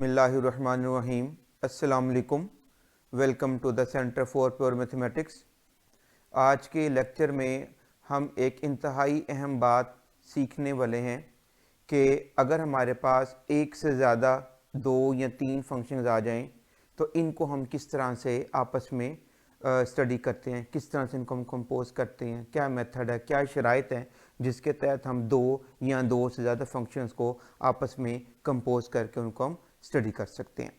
बिस्मिल्लाहिर्रहमानिर्रहीम। अस्सलाम वालेकुम। Welcome to the centre for pure mathematics. आज के लेक्चर में हम एक इंतहाई अहम बात सीखने वाले हैं कि अगर हमारे पास एक से ज़्यादा दो या तीन फंक्शंस आ जाएं तो इनको हम किस तरह से आपस में स्टडी करते हैं, किस तरह से इनको हम कंपोज करते हैं, क्या मेथड है, क्या शराइत है जिसके तहत हम दो या दो से ज़्यादा फंक्शंस को आपस में कंपोज करके उनको हम स्टडी कर सकते हैं।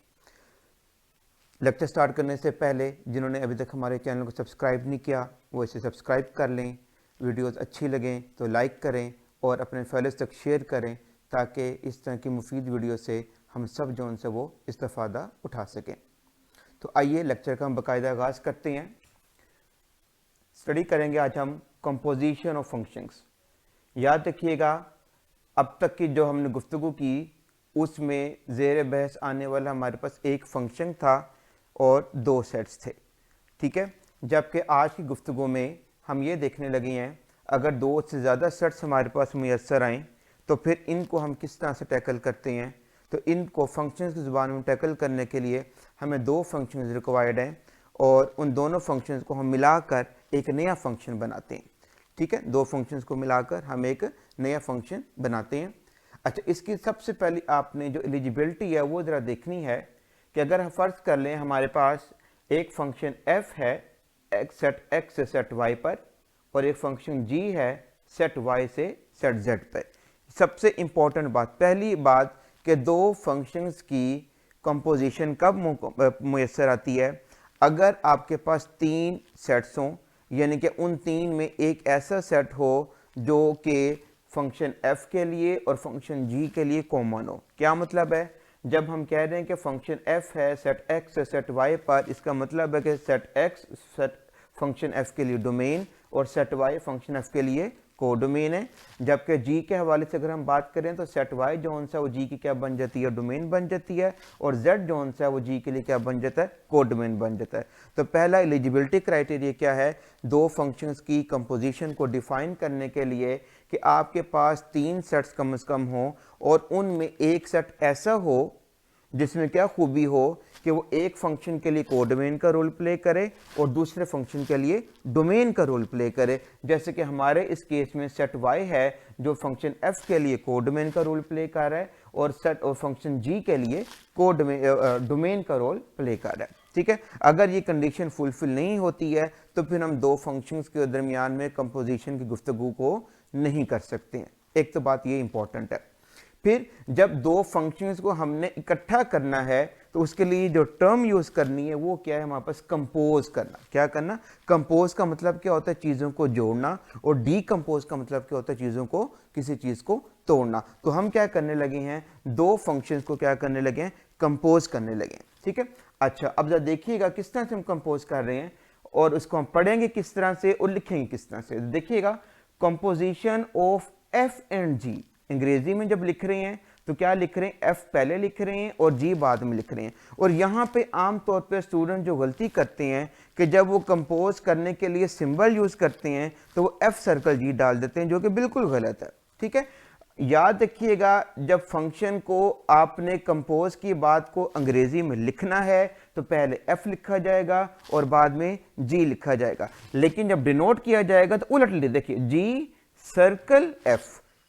लेक्चर स्टार्ट करने से पहले जिन्होंने अभी तक हमारे चैनल को सब्सक्राइब नहीं किया वो इसे सब्सक्राइब कर लें। वीडियोस अच्छी लगें तो लाइक करें और अपने फ्रेंड्स तक शेयर करें ताकि इस तरह की मुफीद वीडियो से हम सब जो उनसे वो इस्तेफादा उठा सकें। तो आइए लेक्चर का हम बाकायदा आगाज़ करते हैं। स्टडी करेंगे आज हम कंपोजिशन ऑफ फंक्शंस। याद रखिएगा अब तक की जो हमने गुफ्तगू की उसमें ज़ेर बहस आने वाला हमारे पास एक फंक्शन था और दो सेट्स थे, ठीक है। जबकि आज की गुफ्तगू में हम ये देखने लगे हैं अगर दो से ज़्यादा सेट्स हमारे पास मुयस्सर आएँ तो फिर इनको हम किस तरह से टैकल करते हैं। तो इनको फंक्शंस की ज़ुबान में टैकल करने के लिए हमें दो फंक्शंस रिक्वायर्ड हैं और उन दोनों फंक्शंस को हम मिलाकर एक नया फंक्शन बनाते हैं, ठीक है। दो फंक्शंस को मिलाकर हम एक नया फंक्शन बनाते हैं। अच्छा, इसकी सबसे पहले आपने जो एलिजिबिलिटी है वो ज़रा देखनी है कि अगर हम फ़र्ज़ कर लें हमारे पास एक फंक्शन f है सेट x से सेट y पर और एक फंक्शन g है सेट y से सेट z पर। सबसे इम्पॉर्टेंट बात, पहली बात कि दो फंक्शंस की कंपोजिशन कब मुयस्सर आती है अगर आपके पास तीन सेट्स हों, यानी कि उन तीन में एक ऐसा सेट हो जो कि फंक्शन f के लिए और फंक्शन g के लिए कॉमन हो। क्या मतलब है, जब हम कह रहे हैं कि फंक्शन f है सेट x से सेट y पर, इसका मतलब है कि set x set function f के लिए डोमेन और सेट y फंक्शन f के लिए कोडोमेन है। जबकि g के हवाले से अगर हम बात करें तो सेट y जो सा वो g की क्या बन जाती है, डोमेन बन जाती है, और z जो सा वो g के लिए क्या बन जाता है, कोडोमेन बन जाता है। तो पहला एलिजिबिलिटी क्राइटेरिया क्या है, दो फंक्शंस की कंपोजिशन को डिफाइन करने के लिए कि आपके पास तीन सेट्स कम से कम हो और उनमें एक सेट ऐसा हो जिसमें क्या खूबी हो कि वो एक फंक्शन के लिए कोडोमेन का रोल प्ले करे और दूसरे फंक्शन के लिए डोमेन का रोल प्ले करे। जैसे कि हमारे इस केस में सेट y है जो फंक्शन f के लिए कोडोमेन का रोल प्ले कर रहा है और सेट और फंक्शन g के लिए डोमेन का रोल प्ले कर रहा है, ठीक है। अगर ये कंडीशन फुलफिल नहीं होती है तो फिर हम दो फंक्शंस के दरमियान में कंपोजिशन की गुफ्तगू को नहीं कर सकते हैं। एक तो बात ये इंपॉर्टेंट है। फिर जब दो फंक्शंस को हमने इकट्ठा करना है तो उसके लिए जो टर्म यूज करनी है वो क्या है, हमारे पास कंपोज करना। क्या करना, कंपोज का मतलब क्या होता है, चीज़ों को जोड़ना, और डीकंपोज का मतलब क्या होता है, चीज़ों को किसी चीज़ को तोड़ना। तो हम क्या करने लगे हैं, दो फंक्शंस को क्या करने लगे हैं, कंपोज करने लगे हैं, ठीक है। अच्छा, अब जरा देखिएगा किस तरह से हम कंपोज कर रहे हैं और उसको हम पढ़ेंगे किस तरह से और लिखेंगे किस तरह से। देखिएगा, composition of f and g अंग्रेजी में जब लिख रहे हैं तो क्या लिख रहे हैं, f पहले लिख रहे हैं और g बाद में लिख रहे हैं। और यहाँ पे आम तौर पे स्टूडेंट जो गलती करते हैं कि जब वो कंपोज करने के लिए सिंबल यूज करते हैं तो वो f सर्कल g डाल देते हैं, जो कि बिल्कुल गलत है, ठीक है। याद रखिएगा, जब फंक्शन को आपने कंपोज की बात को अंग्रेजी में लिखना है तो पहले f लिखा जाएगा और बाद में g लिखा जाएगा, लेकिन जब डिनोट किया जाएगा तो उलट ले, देखिए g सर्कल f,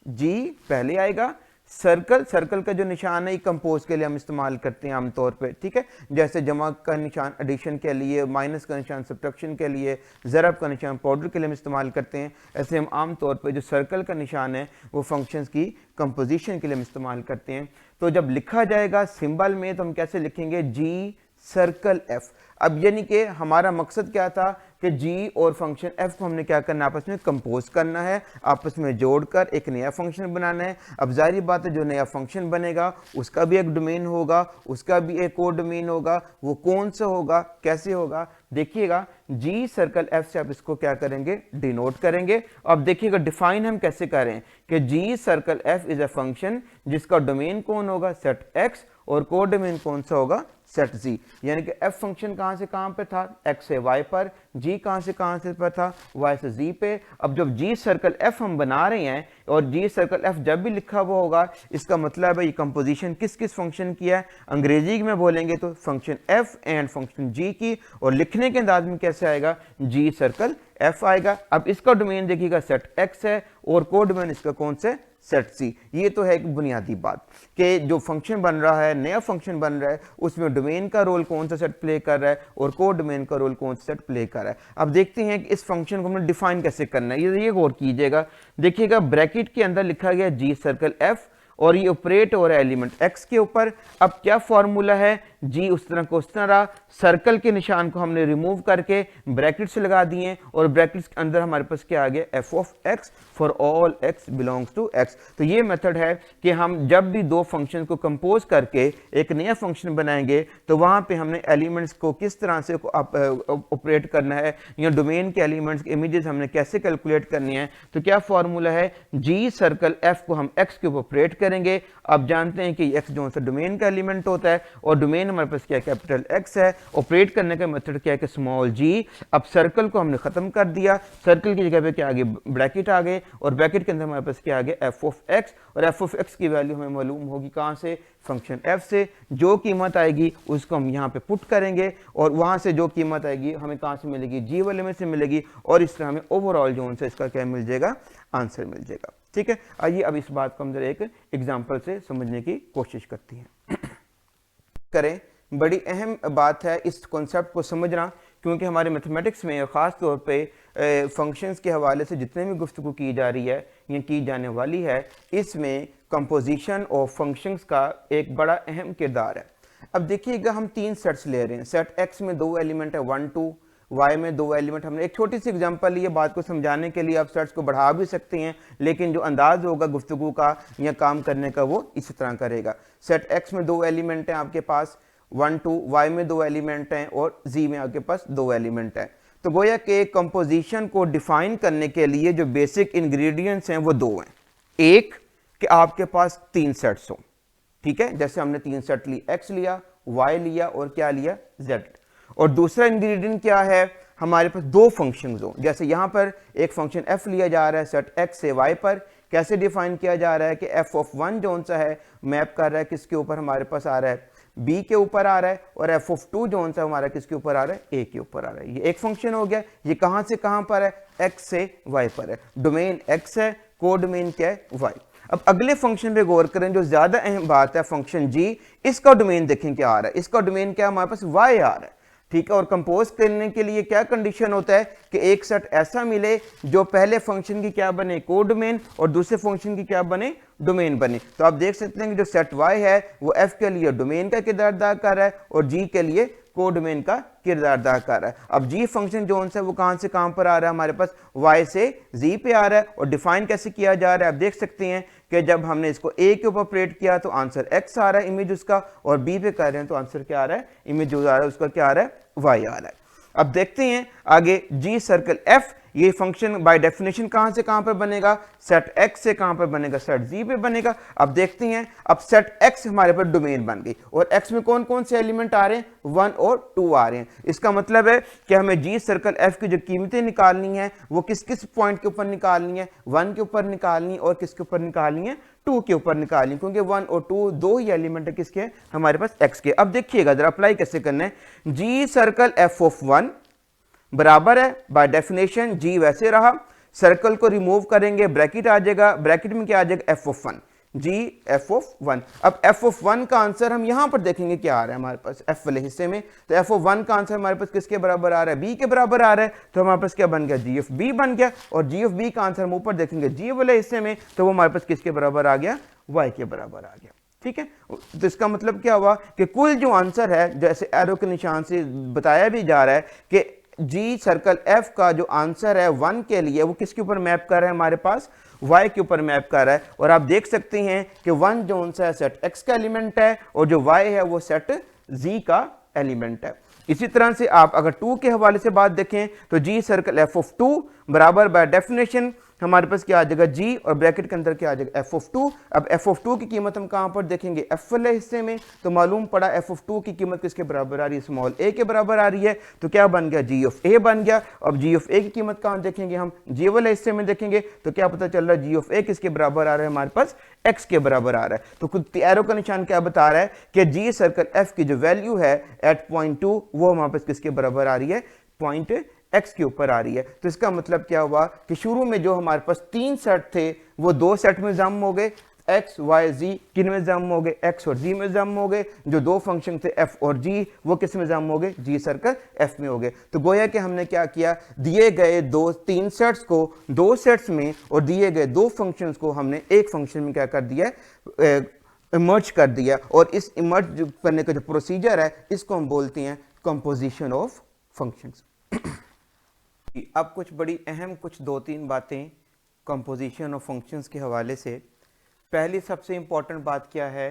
g पहले आएगा, सर्कल का जो निशान है कंपोज के लिए हम इस्तेमाल करते हैं आमतौर पे, ठीक है। जैसे जमा का निशान एडिशन के लिए, माइनस का निशान सब्ट्रैक्शन के लिए, ज़रब का निशान पाउडर के लिए हम इस्तेमाल करते हैं, ऐसे हम आमतौर पे जो सर्कल का निशान है वो फंक्शंस की कंपोजिशन के लिए हम इस्तेमाल करते हैं। तो जब लिखा जाएगा सिंबल में तो हम कैसे लिखेंगे, g सर्कल f। अब यानी कि हमारा मकसद क्या था कि g और फंक्शन f को हमने क्या करना है, आपस में कंपोज करना है, आपस में जोड़कर एक नया फंक्शन बनाना है। अब जाहिर बात है जो नया फंक्शन बनेगा उसका भी एक डोमेन होगा, उसका भी एक कोड डोमेन होगा। वो कौन सा होगा, कैसे होगा, देखिएगा g सर्कल f से आप इसको क्या करेंगे, डिनोट करेंगे। अब देखिएगा डिफाइन हम कैसे करें कि g circle f is a function जिसका डोमेन कौन होगा, सेट x, और कोडोमेन कौन सा होगा, सेट जी। यानी कि एफ फंक्शन कहाँ से कहाँ पे था, एक्स से वाई पर, जी कहाँ से पर था, वाई से जी पे। अब जब जी सर्कल एफ हम बना रहे हैं और जी सर्कल एफ जब भी लिखा हुआ होगा, इसका मतलब है ये कंपोजिशन किस किस फंक्शन की है, अंग्रेजी में बोलेंगे तो फंक्शन एफ एंड फंक्शन जी की, और लिखने के अंदाज में कैसे आएगा, जी सर्कल एफ आएगा। अब इसका डोमेन देखिएगा सेट एक्स है और कोडोमेन इसका कौन से, सेट सी। ये तो है एक बुनियादी बात कि जो फंक्शन बन रहा है, नया फंक्शन बन रहा है, उसमें डोमेन का रोल कौन सा सेट प्ले कर रहा है और कोडोमेन का रोल कौन सा सेट प्ले कर रहा है। अब देखते हैं कि इस फंक्शन को हमने डिफाइन कैसे करना है। ये गौर कीजिएगा, देखिएगा ब्रैकेट के अंदर लिखा गया जी सर्कल एफ और ये ऑपरेट हो रहा है एलिमेंट एक्स के ऊपर। अब क्या फॉर्मूला है, जी उस तरह को उस तरह, सर्कल के निशान को हमने रिमूव करके ब्रैकेट से लगा दिए और ब्रैकेट्स के अंदर हमारे पास क्या आ गया, F of X for all X belongs to X. तो ये मेथड है कि हम जब भी दो फंक्शन को कंपोज करके एक नया फंक्शन बनाएंगे तो वहां पे हमने एलिमेंट्स को किस तरह से ऑपरेट करना है, या डोमेन के एलिमेंट्स इमेजेस हमने कैसे कैलकुलेट करनी है। तो क्या फॉर्मूला है, जी सर्कल एफ को हम एक्स के ऊपर ऑपरेट करेंगे। आप जानते हैं कि एक्स जो सा डोमेन का एलिमेंट होता है और डोमेन हमारे पास क्या कैपिटल एक्स है। ऑपरेट करने का मेथड क्या है कि स्मॉल जी। अब सर्कल को हमने खत्म कर दिया, सर्कल की जगह पे क्या आ गया, ब्रैकेट आ गए और ब्रैकेट के अंदर हमारे पास क्या आ गया, एफ ऑफ एक्स, और एफ ऑफ एक्स की वैल्यू हमें मालूम होगी कहां से, फंक्शन एफ से। जो कीमत आएगी उसको हम यहाँ पे पुट करेंगे और वहां से जो कीमत आएगी हमें कहां से मिलेगी, जी वाले में से मिलेगी, और इस तरह हमें ओवरऑल जो उनसे इसका क्या मिल जाएगा, आंसर मिल जाएगा। ठीक है, आइए अब इस बात को हम जरा एक एग्जांपल से समझने की कोशिश करती हैं करें। बड़ी अहम बात है इस कॉन्सेप्ट को समझना, क्योंकि हमारे मैथमेटिक्स में ख़ास तौर पे फंक्शंस के हवाले से जितने भी गुफ्तगू की जा रही है या की जाने वाली है, इसमें कंपोजिशन ऑफ फंक्शंस का एक बड़ा अहम किरदार है। अब देखिएगा, हम तीन सेट्स ले रहे हैं। सेट एक्स में दो एलिमेंट है 1 2, वाई में दो एलिमेंट। हमने एक छोटी सी एग्जांपल ली है बात को समझाने के लिए, आप सेट्स को बढ़ा भी सकते हैं, लेकिन जो अंदाज होगा गुफ्तगू का या काम करने का वो इस तरह करेगा। सेट एक्स में दो एलिमेंट हैं आपके पास 1 2, वाई में दो एलिमेंट हैं और जी में आपके पास दो एलिमेंट हैं। तो गोया कि कंपोजिशन को डिफाइन करने के लिए जो बेसिक इंग्रेडिएंट्स हैं वो दो हैं। एक कि आपके पास तीन सेट्स हो, ठीक है, जैसे हमने तीन सेट ली, एक्स लिया, वाई लिया और क्या लिया, जेड। और दूसरा इंग्रेडिएंट क्या है, हमारे पास दो फंक्शंस हो। जैसे यहां पर एक फंक्शन एफ लिया जा रहा है सेट एक्स से वाई पर, कैसे डिफाइन किया जा रहा है कि एफ ऑफ 1 जो सा है मैप कर रहा है किसके ऊपर, हमारे पास आ रहा है बी के ऊपर आ रहा है, और एफ ऑफ 2 जो सा हमारा किसके ऊपर आ रहा है, ए के ऊपर आ रहा है। ये एक फंक्शन हो गया। ये कहां से कहां पर है, एक्स से वाई पर है। डोमेन एक्स है, कोडोमेन क्या है, वाई। अब अगले फंक्शन पे गौर करें, जो ज्यादा अहम बात है, फंक्शन जी, इसका डोमेन देखें क्या आ रहा है। इसका डोमेन क्या, हमारे पास वाई आ रहा है, ठीक है। और कंपोज करने के लिए क्या कंडीशन होता है कि एक सेट ऐसा मिले जो पहले फंक्शन की क्या बने, कोडोमेन, और दूसरे फंक्शन की क्या बने, डोमेन बने। तो आप देख सकते हैं कि जो सेट y है वो f के लिए डोमेन का किरदार अदा कर रहा है और g के लिए कोडोमेन का किरदार अदा कर रहा है। अब g फंक्शन जो है वो कहां से कहां पर आ रहा है, हमारे पास y से z पे आ रहा है। और डिफाइन कैसे किया जा रहा है, आप देख सकते हैं कि जब हमने इसको a के ऊपर ऑपरेट किया तो आंसर x आ रहा है इमेज उसका, और b पे कर रहे हैं तो आंसर क्या आ रहा है, इमेज जो आ रहा है उसका क्या आ रहा है, y आ रहा है। अब देखते हैं आगे, g सर्कल f, ये फंक्शन बाय डेफिनेशन कहां से कहां पर बनेगा, सेट x से कहां पर बनेगा, सेट z पे बनेगा। अब देखते हैं, अब सेट x हमारे पर डोमेन बन गई और x में कौन कौन से एलिमेंट आ रहे हैं, 1 और 2 आ रहे हैं। इसका मतलब है कि हमें g सर्कल f की जो कीमतें निकालनी है वो किस किस पॉइंट के ऊपर निकालनी है, 1 के ऊपर निकालनी और किसके ऊपर निकालनी है, 2 के ऊपर निकालनी, क्योंकि 1 और 2 दो ही एलिमेंट है किसके, हमारे पास x के। अब देखिएगा जरा अप्लाई कैसे करना है, g सर्कल f ऑफ 1 बराबर है बाय डेफिनेशन g वैसे रहा, सर्कल को रिमूव करेंगे, ब्रैकेट आ जाएगा, ब्रैकेट में क्या आ जाएगा, f of 1, g f of 1। अब f ऑफ 1 का आंसर हम यहां पर देखेंगे क्या आ रहा है हमारे पास f वाले हिस्से में, तो f ऑफ 1 का आंसर हमारे पास किसके बराबर आ रहा है, b के बराबर आ रहा है। तो हमारे पास क्या बन गया, g ऑफ b बन गया, और g ऑफ b का आंसर हम ऊपर देखेंगे g वाले हिस्से में, तो वो हमारे पास किसके बराबर आ गया, y के बराबर आ गया। ठीक है, तो इसका मतलब क्या हुआ कि कुल जो आंसर है, जैसे एरो के निशान से बताया भी जा रहा है कि जी सर्कल f का जो आंसर है 1 के लिए वो किसके ऊपर मैप कर रहा है, हमारे पास y के ऊपर मैप कर रहा है। और आप देख सकते हैं कि 1 जो सा सेट x का एलिमेंट है और जो y है वो सेट z का एलिमेंट है। इसी तरह से आप अगर 2 के हवाले से बात देखें तो जी सर्कल f ऑफ 2 बराबर बाय डेफिनेशन हमारे पास क्या आ जाएगा g और ब्रैकेट के अंदर क्या आ जाएगा f ऑफ 2। अब f ऑफ 2 की कीमत हम कहाँ पर देखेंगे, f वाले हिस्से में, तो मालूम पड़ा f ऑफ 2 की कीमत किसके बराबर आ रही है, स्मॉल a के बराबर आ रही है, तो क्या बन गया g ऑफ a बन गया। अब g ऑफ a की कीमत कहाँ देखेंगे, हम g वाले हिस्से में देखेंगे, तो क्या पता चल रहा है g ऑफ a किसके बराबर आ रहा है, हमारे पास x के बराबर आ रहा है। तो खुद एरो का निशान क्या बता रहा है कि g सर्कल f की जो वैल्यू है एट पॉइंट 2 वो हमारे पास किसके बराबर आ रही है, पॉइंट x के ऊपर आ रही है। तो इसका मतलब क्या हुआ कि शुरू में जो हमारे पास 3 सेट थे वो 2 सेट में जम हो गए, x y z किन में जम हो गए, x और g में जम हो गए। जो दो फंक्शन थे f और g वो किस में जम हो गए, g सर्कल f में हो गए। तो गोया कि हमने क्या किया, दिए गए 3 सेट्स को 2 सेट्स में और दिए गए 2 फंक्शंस को हमने एक फंक्शन में क्या कर दिया, इमर्ज कर दिया। और इस इमर्ज करने का जो प्रोसीजर है इसको हम बोलते हैं कंपोजिशन ऑफ फंक्शंस। अब कुछ बड़ी अहम कुछ 2-3 बातें कंपोजिशन ऑफ फंक्शंस के हवाले से। पहली सबसे इम्पॉर्टेंट बात क्या है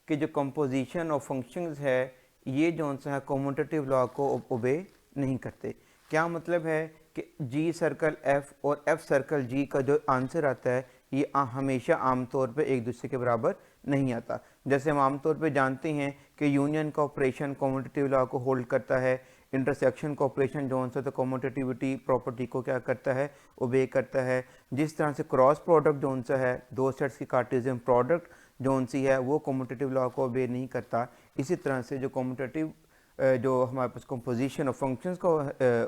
कि जो कंपोजिशन ऑफ फंक्शंस है ये जो सा है कम्यूटेटिव लॉ को ओबे नहीं करते। क्या मतलब है कि जी सर्कल f और f सर्कल g का जो आंसर आता है ये हमेशा आमतौर पे एक दूसरे के बराबर नहीं आता। जैसे हम आमतौर पे जानते हैं कि यूनियन का ऑपरेशन कम्यूटेटिव लॉ को होल्ड करता है, इंटरसेक्शन का ऑपरेशन जो सा तो कम्यूटेटिविटी प्रॉपर्टी को क्या करता है, ओबे करता है। जिस तरह से क्रॉस प्रोडक्ट जो सा है, दो सेट्स की कार्टेशियन प्रोडक्ट जो सी है वो कम्यूटेटिव लॉ को ओबे नहीं करता। इसी तरह से जो कम्यूटेटिव जो हमारे पास कंपोजिशन ऑफ फंक्शंस का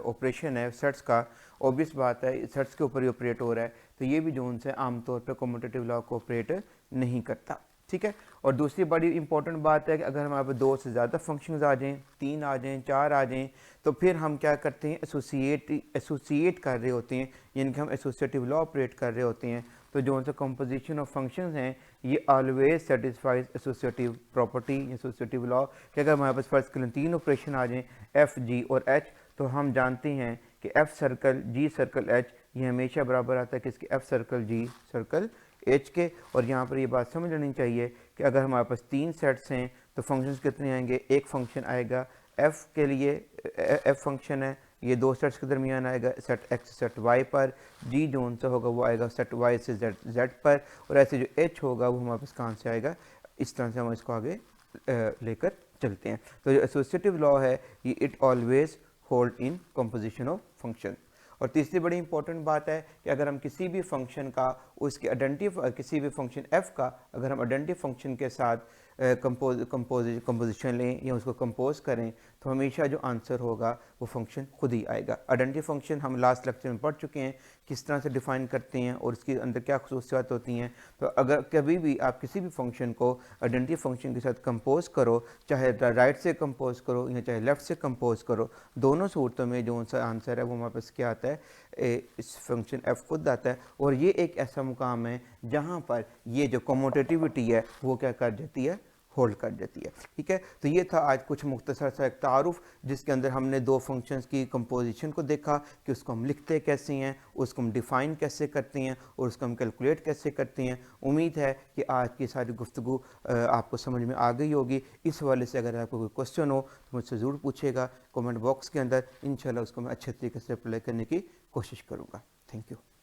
ऑपरेशन है सेट्स का, ऑब्वियस बात है सेट्स के ऊपर ही ऑपरेट हो रहा है, तो ये भी जो उनसे आमतौर पे कम्यूटेटिव लॉ को ऑपरेट नहीं करता। ठीक है। और दूसरी बड़ी इंपॉर्टेंट बात है कि अगर हमारे पास 2 से ज़्यादा फंक्शंस आ जाएं, 3 आ जाएं, 4 आ जाएं, तो फिर हम क्या करते हैं, एसोसिएट कर रहे होते हैं, यानी कि हम एसोसिएटिव लॉ ऑपरेट कर रहे होते हैं। तो जो उनसे कंपोजिशन ऑफ फंक्शंस हैं ये always satisfies associative property, associative law. कि अगर हमारे पास फर्स्ट के लिए 3 ऑपरेशन आ जाएं एफ जी और एच, तो हम जानते हैं कि एफ सर्कल जी सर्कल एच ये हमेशा बराबर आता है किसके, एफ सर्कल जी सर्कल एच के। और यहाँ पर ये बात समझ लेनी चाहिए कि अगर हमारे पास 3 सेट्स हैं तो फंक्शंस कितने आएंगे, एक फंक्शन आएगा एफ के लिए, एफ फंक्शन है ये 2 सेट्स के दरमियान आएगा, सेट एक्स सेट वाई पर, जी जो उनसे होगा वो आएगा सेट वाई से जेड पर, और ऐसे जो एच होगा वो हमारे पास कहाँ से आएगा। इस तरह से हम इसको आगे लेकर चलते हैं। तो जो एसोसिएटिव लॉ है ये it always hold in composition of function. और तीसरी बड़ी इंपॉर्टेंट बात है कि अगर हम किसी भी फंक्शन का उसके किसी भी फंक्शन f का अगर हम आइडेंटिटी फंक्शन के साथ कंपोजिशन लें या उसको कंपोज करें तो हमेशा जो आंसर होगा वो फंक्शन खुद ही आएगा। आइडेंटिटी फंक्शन हम लास्ट लेक्चर में पढ़ चुके हैं किस तरह से डिफाइन करते हैं और उसके अंदर क्या खसूसियात होती हैं। तो अगर कभी भी आप किसी भी फंक्शन को आइडेंटिटी फंक्शन के साथ कंपोज करो, चाहे राइट से कंपोज करो या चाहे लेफ़्ट से कंपोज करो, दोनों सूरतों में जो सा आंसर है वो हमारे पास क्या आता है, इस फंक्शन f खुद आता है। और ये एक ऐसा मुकाम है जहाँ पर ये जो कम्यूटेटिविटी है वो क्या कर जाती है, होल्ड कर देती है। ठीक है। तो ये था आज कुछ मुख्तसर सा एक तारुफ जिसके अंदर हमने 2 फंक्शंस की कंपोजिशन को देखा कि उसको हम लिखते कैसे हैं, उसको हम डिफ़ाइन कैसे करते हैं और उसको हम कैलकुलेट कैसे करते हैं। उम्मीद है कि आज की सारी गुफ्तगू आपको समझ में आ गई होगी। इस हवाले से अगर आपको कोई क्वेश्चन हो तो मुझसे ज़रूर पूछेगा कमेंट बॉक्स के अंदर, इंशाल्लाह उसको मैं अच्छे तरीके से अप्लाई करने की कोशिश करूँगा। Thank you.